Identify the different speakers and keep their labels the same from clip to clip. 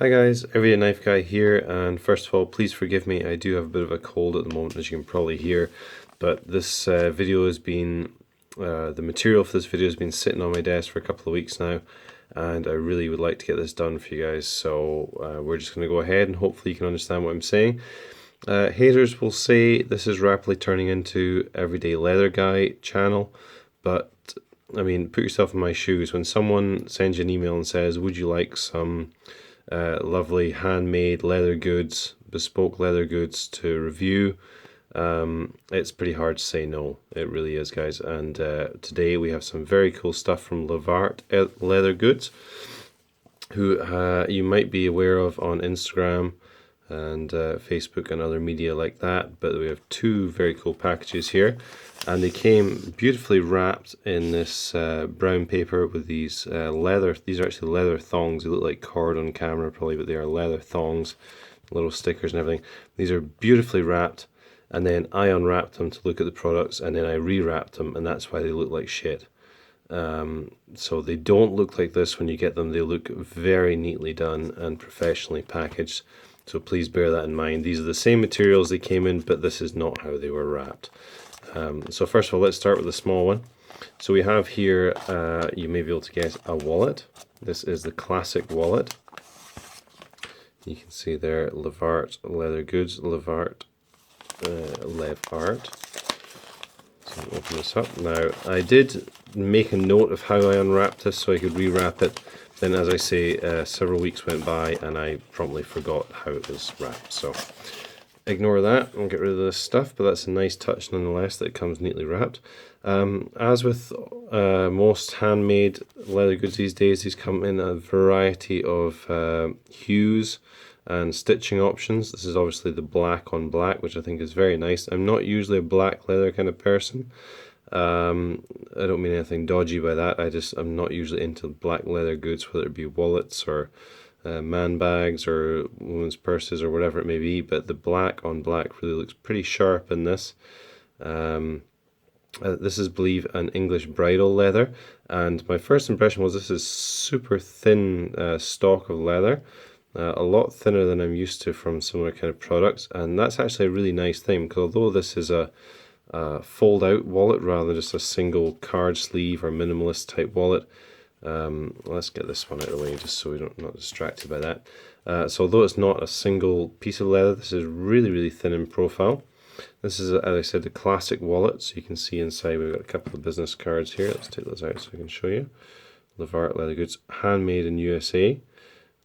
Speaker 1: Hi guys, Everyday Knife Guy here, and first of all, please forgive me, I do have a bit of a cold at the moment, as you can probably hear, but this video has been, the material for this video has been sitting on my desk for a couple of weeks now, and I really would like to get this done for you guys, so we're just going to go ahead and hopefully you can understand what I'm saying. Haters will say this is rapidly turning into Everyday Leather Guy channel, but I mean, put yourself in my shoes. When someone sends you an email and says, would you like some lovely handmade leather goods, bespoke leather goods to review, it's pretty hard to say no. It really is, guys. And today we have some very cool stuff from Levart Leather Goods, who you might be aware of on Instagram and Facebook and other media like that. But we have two very cool packages here, and they came beautifully wrapped in this brown paper with these leather. These are actually leather thongs. They look like cord on camera probably, but they are leather thongs, little stickers and everything. These are beautifully wrapped, and then I unwrapped them to look at the products, and then I rewrapped them, and that's why they look like shit. So they don't look like this when you get them. They look very neatly done and professionally packaged. So please bear that in mind. These are the same materials they came in, but this is not how they were wrapped. So first of all, let's start with the small one. So we have here, you may be able to guess, a wallet. This is the classic wallet. You can see there, Levart Leather Goods, Levart. So I'll open this up. Now, I did make a note of how I unwrapped this so I could rewrap it. Then, as I say, several weeks went by and I promptly forgot how it was wrapped. So ignore that, I'll get rid of this stuff, but that's a nice touch nonetheless that it comes neatly wrapped. As with most handmade leather goods these days, these come in a variety of hues and stitching options. This is obviously the black on black, which I think is very nice. I'm not usually a black leather kind of person. I don't mean anything dodgy by that. I'm not usually into black leather goods, whether it be wallets or man bags or women's purses or whatever it may be, but the black on black really looks pretty sharp in this. This is, I believe, an English bridal leather, and my first impression was this is super thin stock of leather, a lot thinner than I'm used to from similar kind of products, and that's actually a really nice thing, because although this is a fold out wallet rather than just a single card sleeve or minimalist type wallet. Let's get this one out of the way just so we're not distracted by that. So although it's not a single piece of leather, this is really thin in profile. This is, as I said, the classic wallet, so you can see inside we've got a couple of business cards here. Let's take those out so I can show you. Levart Leather Goods, handmade in USA.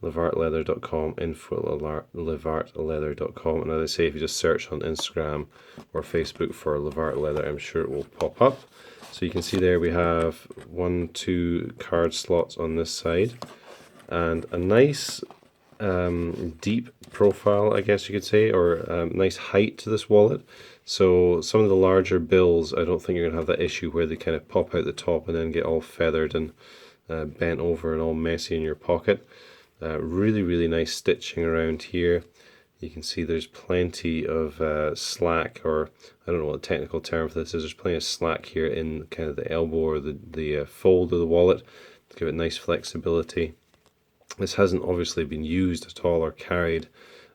Speaker 1: LevartLeather.com, info at LevartLeather.com, and as I say, if you just search on Instagram or Facebook for Levart Leather, I'm sure it will pop up. So you can see there we have 2 card slots on this side, and a nice deep profile, I guess you could say, or nice height to this wallet. So some of the larger bills, I don't think you're going to have that issue where they kind of pop out the top and then get all feathered and bent over and all messy in your pocket. Really nice stitching around here. You can see there's plenty of slack, or I don't know what the technical term for this is. There's plenty of slack here in kind of the elbow or the fold of the wallet to give it nice flexibility. This hasn't obviously been used at all or carried,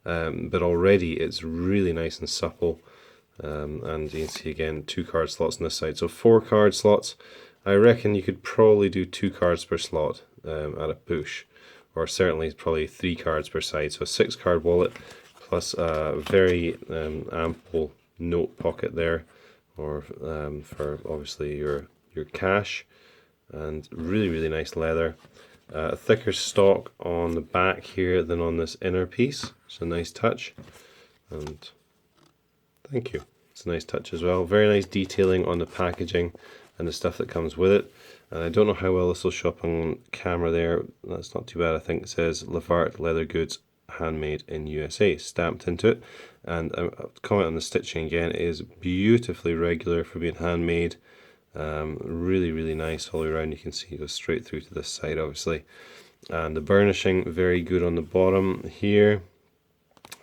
Speaker 1: but already it's really nice and supple. And you can see again 2 card slots on this side, so 4 card slots. I reckon you could probably do 2 cards per slot at a push, or certainly probably 3 cards per side. So a 6 card wallet plus a very ample note pocket there, or for obviously your cash, and really nice leather. A thicker stock on the back here than on this inner piece. It's a nice touch, and thank you. It's a nice touch as well. Very nice detailing on the packaging and the stuff that comes with it. And I don't know how well this will show up on camera there. That's not too bad. I think it says Levart Leather Goods, handmade in USA, stamped into it. And I'll comment on the stitching again. It is beautifully regular for being handmade. Really nice all the way around. You can see it goes straight through to this side, obviously. And the burnishing, very good on the bottom here.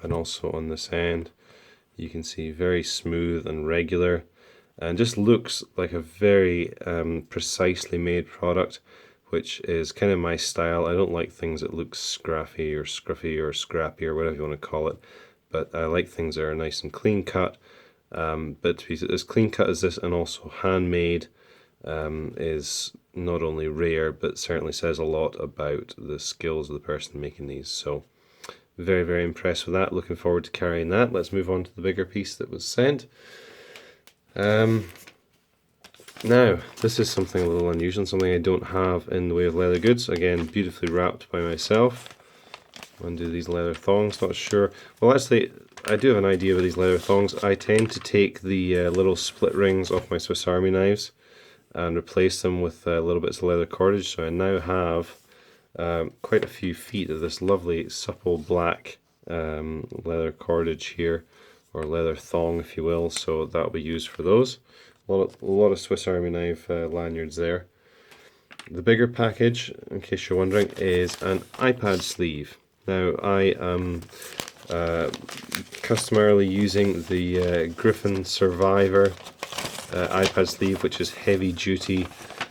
Speaker 1: And also on this end. You can see very smooth and regular. And just looks like a very precisely made product, which is kind of my style. I don't like things that look scruffy or scrappy or whatever you want to call it, but I like things that are nice and clean cut. But to be as clean cut as this and also handmade is not only rare, but certainly says a lot about the skills of the person making these. So very, very impressed with that. Looking forward to carrying that. Let's move on to the bigger piece that was sent. Now, this is something a little unusual, something I don't have in the way of leather goods. Again, beautifully wrapped by myself. Undo these leather thongs, not sure. Well, actually, I do have an idea with these leather thongs. I tend to take the little split rings off my Swiss Army knives and replace them with little bits of leather cordage. So I now have quite a few feet of this lovely supple black leather cordage here, or leather thong if you will, so that will be used for those. A lot of Swiss Army knife lanyards there. The bigger package, in case you're wondering, is an iPad sleeve. Now I am customarily using the Griffin Survivor iPad sleeve, which is heavy duty,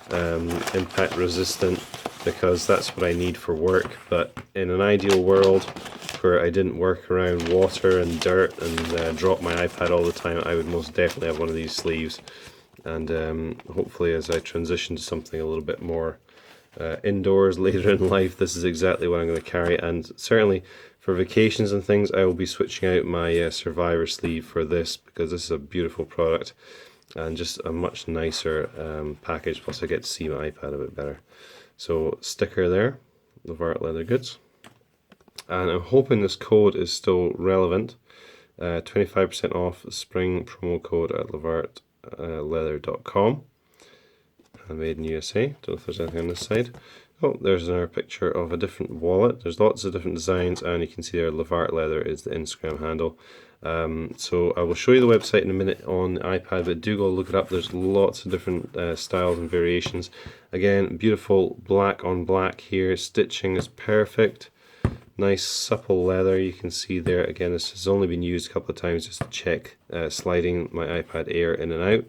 Speaker 1: impact resistant, because that's what I need for work. But in an ideal world where I didn't work around water and dirt and drop my iPad all the time, I would most definitely have one of these sleeves. And hopefully as I transition to something a little bit more indoors later in life, this is exactly what I'm going to carry. And certainly for vacations and things, I will be switching out my Survivor sleeve for this, because this is a beautiful product and just a much nicer package, plus I get to see my iPad a bit better. So sticker there, Levart Leather Goods. And I'm hoping this code is still relevant. 25% off spring promo code at levartleather.com. Handmade in USA. Don't know if there's anything on this side. Oh, there's another picture of a different wallet. There's lots of different designs, and you can see there Levart Leather is the Instagram handle. So I will show you the website in a minute on the iPad, but do go look it up. There's lots of different styles and variations. Again, beautiful black on black here. Stitching is perfect. Nice supple leather, you can see there. Again, this has only been used a couple of times just to check sliding my iPad Air in and out.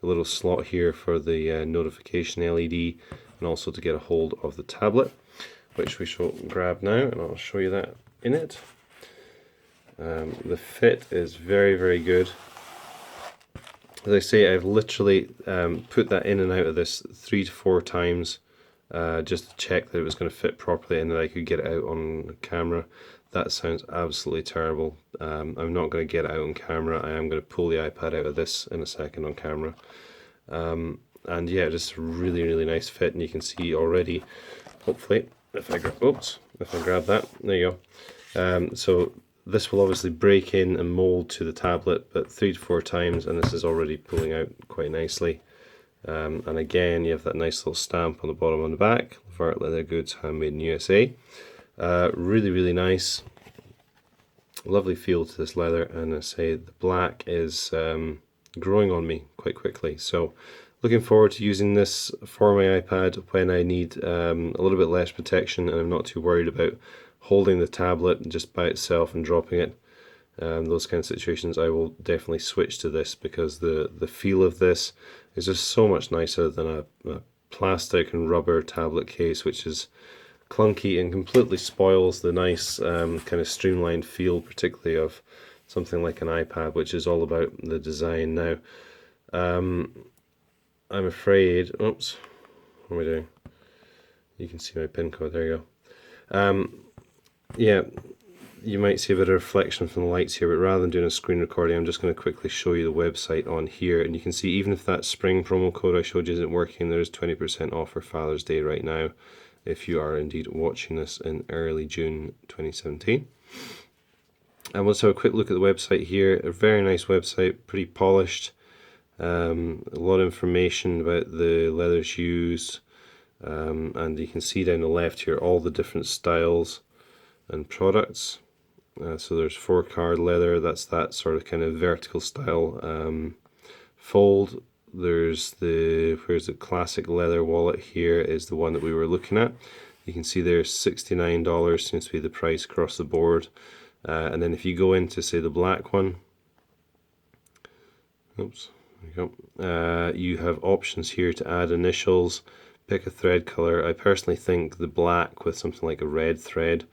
Speaker 1: A little slot here for the notification LED, and also to get a hold of the tablet, which we shall grab now, and I'll show you that in it. The fit is very, very good. As I say, I've literally put that in and out of this 3 to 4 times just to check that it was going to fit properly and that I could get it out on camera. That sounds absolutely terrible. I'm not going to get it out on camera. I am going to pull the iPad out of this in a second on camera. And yeah, just a really, really nice fit, and you can see already, hopefully, if I grab that, there you go. So this will obviously break in and mold to the tablet, but 3 to 4 times, and this is already pulling out quite nicely. And again, you have that nice little stamp on the bottom and the back, Levart Leather Goods, handmade in USA. Really, really nice. Lovely feel to this leather, and I say the black is growing on me quite quickly. So looking forward to using this for my iPad when I need a little bit less protection and I'm not too worried about holding the tablet just by itself and dropping it. Those kind of situations, I will definitely switch to this, because the feel of this is just so much nicer than a plastic and rubber tablet case, which is clunky and completely spoils the nice kind of streamlined feel, particularly of something like an iPad, which is all about the design. Now, I'm afraid, oops, what am I doing? You can see my pin code, there you go. Yeah, you might see a bit of reflection from the lights here, but rather than doing a screen recording, I'm just going to quickly show you the website on here, and you can see even if that spring promo code I showed you isn't working, there's 20% off for Father's Day right now, if you are indeed watching this in early June 2017. And let's have a quick look at the website here. A very nice website, pretty polished, a lot of information about the leathers used, and you can see down the left here all the different styles and products. So there's 4-card leather, that's that sort of kind of vertical style fold. There's where's the classic leather wallet here is the one that we were looking at. You can see there's $69 seems to be the price across the board. And then if you go into, say, the black one, oops, there you go. You have options here to add initials, Pick a thread color. I personally think the black with something like a red thread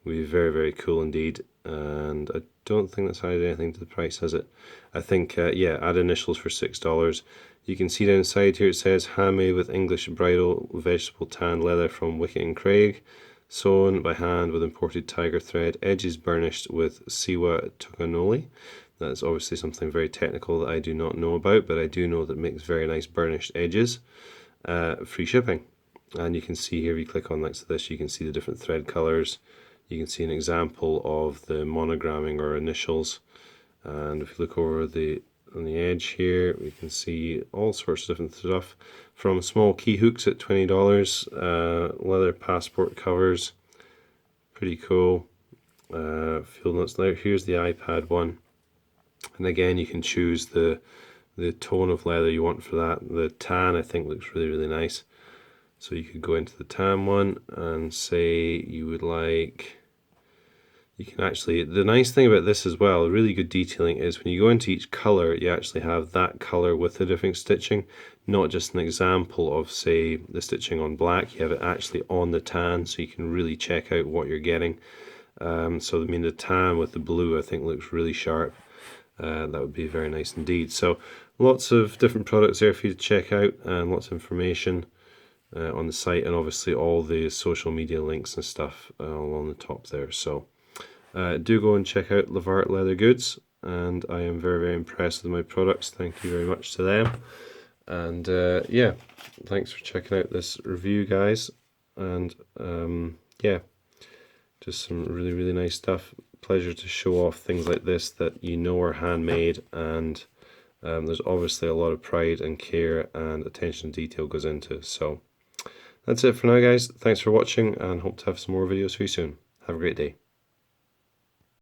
Speaker 1: would be very, very cool indeed. And I don't think that's added anything to the price, has it? I think, yeah, add initials for $6. You can see down inside here it says handmade with English bridal vegetable tan leather from Wicket and Craig, sewn by hand with imported tiger thread, edges burnished with Siwa Tokanoli. That's obviously something very technical that I do not know about, but I do know that it makes very nice burnished edges. Free shipping. And you can see here, if you click on next to this, you can see the different thread colors. You can see an example of the monogramming or initials. And if you look over on the edge here, we can see all sorts of different stuff, from small key hooks at $20, leather passport covers, pretty cool. Field notes there. Here's the iPad one, and again you can choose the tone of leather you want for that. The tan I think looks really, really nice. So you could go into the tan one and say you would like, you can actually, the nice thing about this as well, really good detailing, is when you go into each color, you actually have that color with the different stitching, not just an example of, say, the stitching on black. You have it actually on the tan, so you can really check out what you're getting. So I mean, the tan with the blue I think looks really sharp. That would be very nice indeed. So lots of different products there for you to check out, and lots of information on the site, and obviously all the social media links and stuff along the top there. So do go and check out Levart Leather Goods, and I am very, very impressed with my products. Thank you very much to them. And yeah, thanks for checking out this review, guys. And yeah, just some really, really nice stuff. Pleasure to show off things like this that you know are handmade, and there's obviously a lot of pride and care and attention to detail goes into. So that's it for now, guys. Thanks for watching, and hope to have some more videos for you soon. Have a great day.